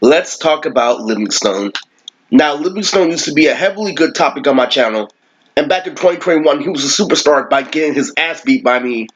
Let's talk about Livingstone. Now, Livingstone used to be a heavily good topic on my channel, and back in 2021, he was a superstar by getting his ass beat by me.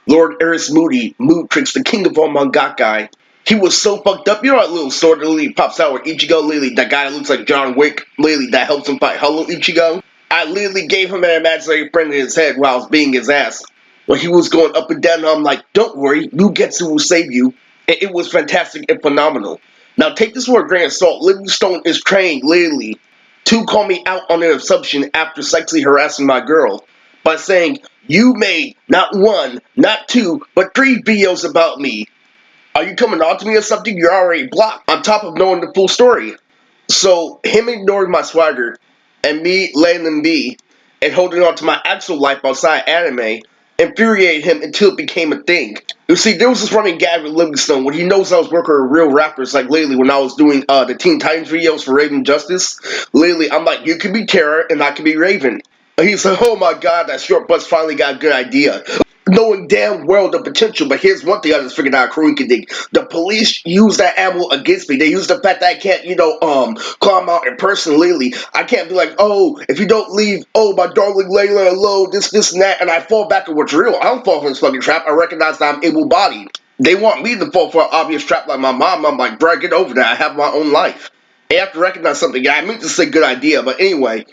Lord Eris Moody, Mood Tricks, the king of all Mangakai. He was so fucked up. You know that little sword that literally pops out with Ichigo? Literally, that guy that looks like John Wick. Literally, that helps him fight Hello Ichigo. I literally gave him an imaginary friend in his head while I was beating his ass. When he was going up and down, and I'm like, don't worry, Mugetsu will save you. And it was fantastic and phenomenal. Now, take this with a grain of salt. Livingstone is trained, literally, to call me out on an assumption after sexually harassing my girl by saying, you made not one, not two, but three videos about me. Are you coming on to me or something? You're already blocked, on top of knowing the full story. So, him ignoring my swagger, and me letting him be, and holding on to my actual life outside anime, infuriated him until it became a thing. You see, there was this running gag with Livingstone when he knows I was working with real rappers, like lately when I was doing the Teen Titans videos for Raven Justice. Lately, I'm like, you can be Terra and I can be Raven. And he's like, oh my god, that short bus finally got a good idea. Knowing damn well the potential, but here's one thing I just figured out Kareem can dig. The police use that ammo against me. They use the fact that I can't, call them out in person legally. I can't be like, oh, if you don't leave, oh, my darling Layla alone, this, and that, and I fall back on what's real. I don't fall for this fucking trap. I recognize that I'm able-bodied. They want me to fall for an obvious trap like my mom. I'm like, bro, get over that. I have my own life. I have to recognize something. Yeah, I meant to say good idea, but anyway,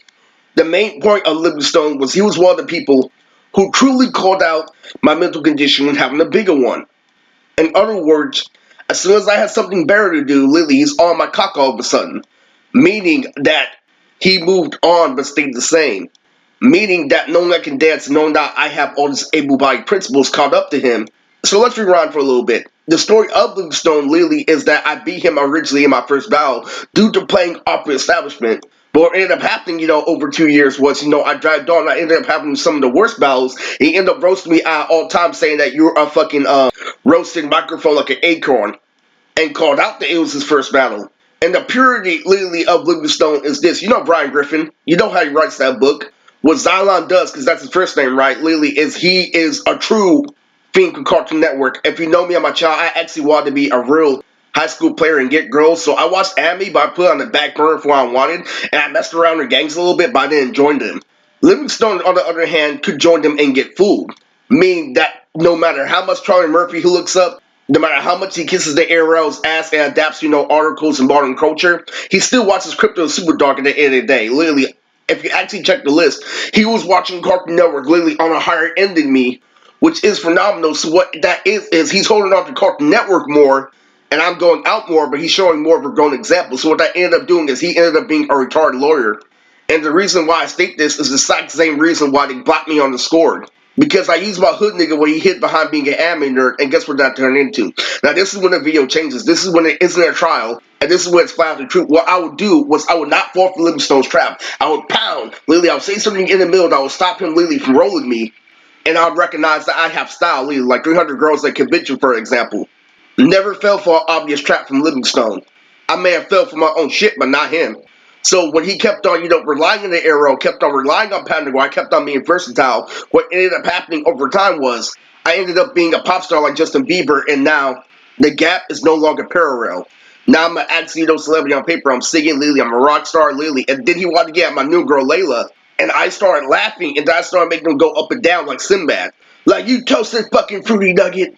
the main point of Livingstone was he was one of the people who truly called out my mental condition and having a bigger one. In other words, as soon as I had something better to do, Lily's on my cock all of a sudden. Meaning that he moved on but stayed the same. Meaning that knowing I can dance, knowing that I have all these able-bodied principles caught up to him. So let's rewind for a little bit. The story of Livingstone Lily is that I beat him originally in my first battle due to playing off the establishment. But what ended up happening, over 2 years was, I dragged on. I ended up having some of the worst battles. He ended up roasting me out all the time, saying that you're a fucking roasted microphone like an acorn, and called out that it was his first battle. And the purity, literally, of Livingstone is this. You know Brian Griffin. You know how he writes that book. What Xylon does, because that's his first name, right, literally, is he is a true fiend for Cartoon Network. If you know me on my channel, I actually wanted to be a real high school player and get girls. So I watched anime, but I put it on the back burner for what I wanted. And I messed around with gangs a little bit, but I didn't join them. Livingstone, on the other hand, could join them and get fooled. Meaning that no matter how much Charlie Murphy he looks up, no matter how much he kisses the ARL's ass and adapts, articles in modern culture, he still watches Crypto Super Dark at the end of the day. Literally, if you actually check the list, he was watching Cartoon Network literally on a higher end than me, which is phenomenal. So what that is he's holding on to Cartoon Network more, and I'm going out more, but he's showing more of a grown example. So what that ended up doing is he ended up being a retarded lawyer. And the reason why I state this is the exact same reason why they blocked me on the Discord. Because I used my hood nigga where he hid behind being an anime nerd, and guess what that turned into? Now this is when the video changes. This is when it isn't a trial, and this is when it's flat out the truth. What I would do was I would not fall for Livingstone's trap. I would pound Lily. I would say something in the middle that would stop him Lily from rolling me, and I would recognize that I have style. Lily, like 300 girls that convict you, for example. Never fell for an obvious trap from Livingstone. I may have fell for my own shit, but not him. So when he kept on, relying on the arrow, kept on relying on Pandagon, I kept on being versatile, what ended up happening over time was I ended up being a pop star like Justin Bieber, and now the gap is no longer parallel. Now I'm an actually celebrity on paper. I'm singing Lily, I'm a rock star Lily, and then he wanted to get at my new girl Layla, and I started laughing, and I started making him go up and down like Sinbad. Like, you toasted fucking fruity nugget.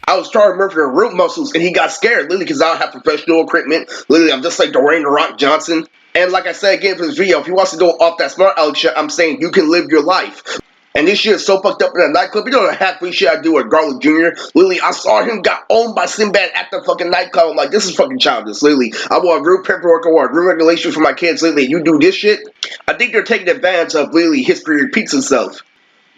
I was trying to murder the root muscles, and he got scared, literally, because I don't have professional equipment. Literally, I'm just like Dwayne The Rock Johnson. And like I said again for this video, if he wants to go off that smart aleck shit, I'm saying you can live your life. And this shit is so fucked up in a nightclub. You know the halfway shit I do with Garlic Jr.? Literally, I saw him got owned by Sinbad at the fucking nightclub. I'm like, this is fucking childish, literally. I want real paperwork, I want real regulations for my kids, literally. You do this shit? I think they're taking advantage of, literally, history repeats itself.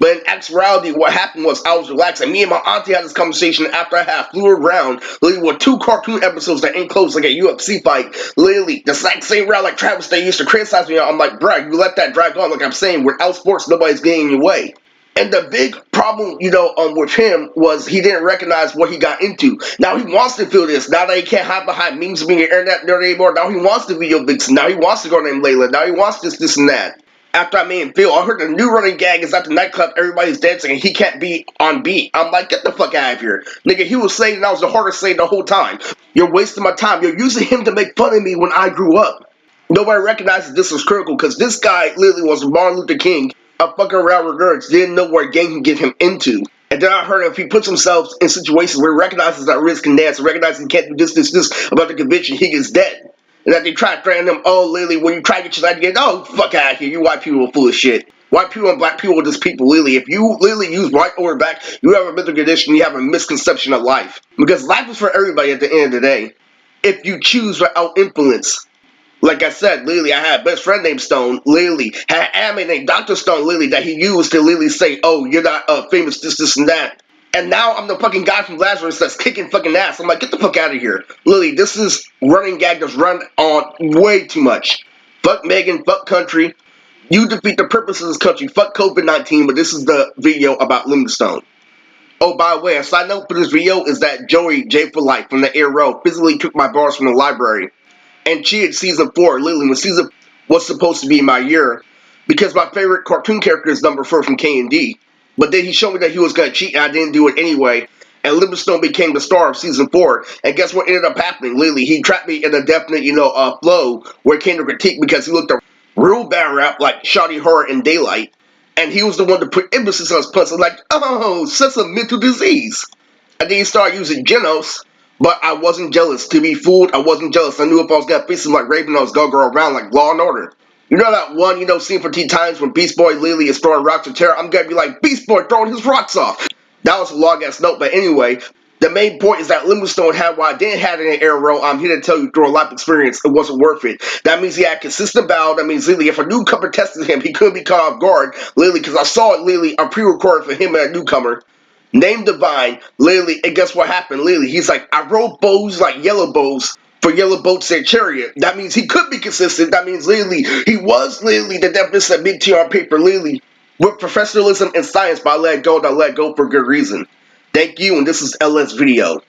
But in actuality, what happened was I was relaxing. Me and my auntie had this conversation after I had flew around, literally with 2 cartoon episodes that ain't close like a UFC fight. Literally, the exact same route like Travis they used to criticize me on. I'm like, bruh, you let that drag on. Like I'm saying, without sports, nobody's getting in your way. And the big problem, with him was he didn't recognize what he got into. Now he wants to feel this. Now that he can't hide behind memes of being an internet nerd anymore. Now he wants to be your vixen. Now he wants to go name Layla. Now he wants this, and that. After I made him feel, I heard the new running gag is at the nightclub, everybody's dancing and he can't be on beat. I'm like, get the fuck out of here. Nigga, he was saying I was the hardest saying the whole time. You're wasting my time. You're using him to make fun of me when I grew up. Nobody recognizes this was critical because this guy literally was Martin Luther King, a fucking around with nerds, didn't know what gang can get him into. And then I heard if he puts himself in situations where he recognizes that risk and dance, and recognizes he can't do this about the conviction, he gets dead. And that they try to threaten him, oh, Lily, when you try to get your life together, oh, fuck out of here, you white people are full of shit. White people and black people are just people, Lily. If you literally use white over black, you have a mental condition, you have a misconception of life. Because life is for everybody at the end of the day. If you choose without influence. Like I said, Lily, I had a best friend named Stone, Lily, had an anime named Dr. Stone, Lily, that he used to literally say, oh, you're not famous, this, and that. And now I'm the fucking guy from Lazarus that's kicking fucking ass. I'm like, get the fuck out of here. Lily, this is running gag that's run on way too much. Fuck Megan, fuck country. You defeat the purpose of this country. Fuck COVID-19, but this is the video about Livingstone. Oh, by the way, a side note for this video is that Joey J for Life from the Air Row physically took my bars from the library and cheated season 4, literally when season was supposed to be my year, because my favorite cartoon character is number 4 from K&D. But then he showed me that he was going to cheat and I didn't do it anyway. And Livingstone became the star of season 4. And guess what ended up happening? Literally, he trapped me in a definite, flow where it came to critique because he looked a real bad rap like Shoddy Horror and Daylight. And he was the one to put emphasis on his puns. I'm like, oh, such a mental disease. And then he started using Genos. But I wasn't jealous. To be fooled, I wasn't jealous. I knew if I was going to face him like Raven, I was going to go around like Law and Order. You know that one, scene from Teen Titans when Beast Boy Lily is throwing rocks of terror? I'm going to be like, Beast Boy throwing his rocks off. That was a long-ass note, but anyway, the main point is that Livingstone had what I didn't have in an arrow. I'm here to tell you through a life experience, it wasn't worth it. That means he had consistent battle. That means literally, if a newcomer tested him, he couldn't be caught off guard. Literally, because I saw it literally, I pre-recorded for him and a newcomer. Named Divine, literally, and guess what happened? Literally, he's like, I wrote bows like yellow bows for yellow boats and chariot. That means he could be consistent. That means literally, he was literally the definition of mid-tier on paper, literally, with professionalism and science, but I let go for good reason. Thank you, and this is LS Video.